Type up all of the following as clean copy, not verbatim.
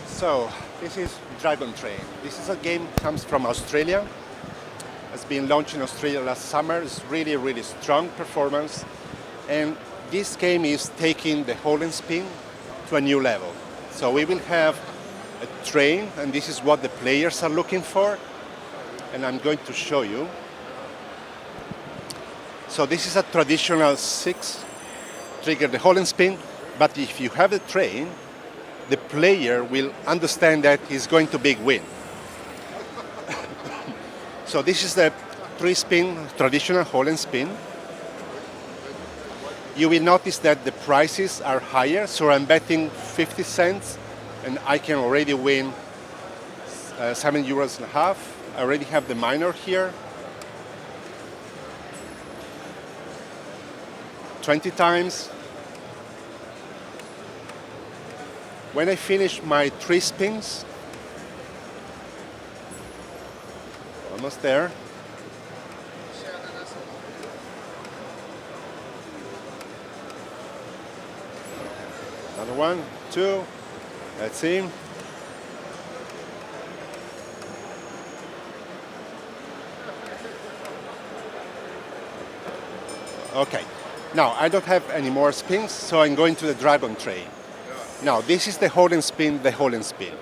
So this is Dragon Train. This is a game comes from Australia. It's been launched in Australia last summer. It's really, really strong performance. And this game is taking the hold and spin to a new level. So we will have a train, and this is what the players are looking for. And I'm going to show you. So this is a traditional 6 trigger the hold and spin, but if you have the train, the player will understand that he's going to big win. So this is the 3-spin traditional hold and spin. You will notice that the prices are higher, so I'm betting 50 cents and I can already win €7.50. I already have the minor here. 20 times. When I finish my 3 spins, almost there. Another 1, 2, let's see. Okay, now I don't have any more spins, so I'm going to the Dragon Train. Now this is the hold and spin, the hold and spin.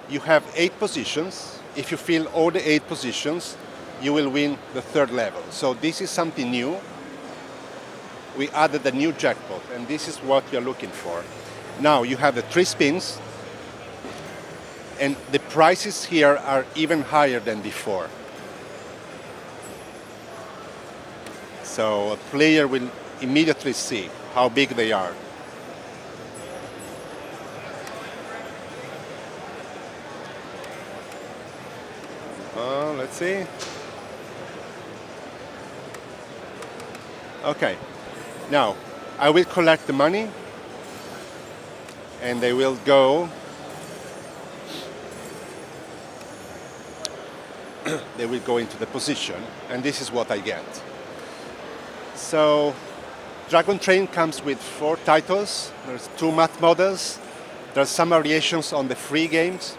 You have 8 positions. If you fill all the 8 positions, you will win the 3rd level. So this is something new. We added a new jackpot, and this is what you're looking for. Now you have the 3 spins, and the prices here are even higher than before. So a player will immediately see how big they are. Let's see. Okay, now I will collect the money and they will go into the position, and this is what I get. So Dragon Train comes with 4 titles. There's 2 math models. There's some variations on the free games.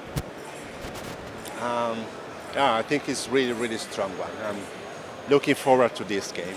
Yeah, I think it's really, really strong one. I'm looking forward to this game.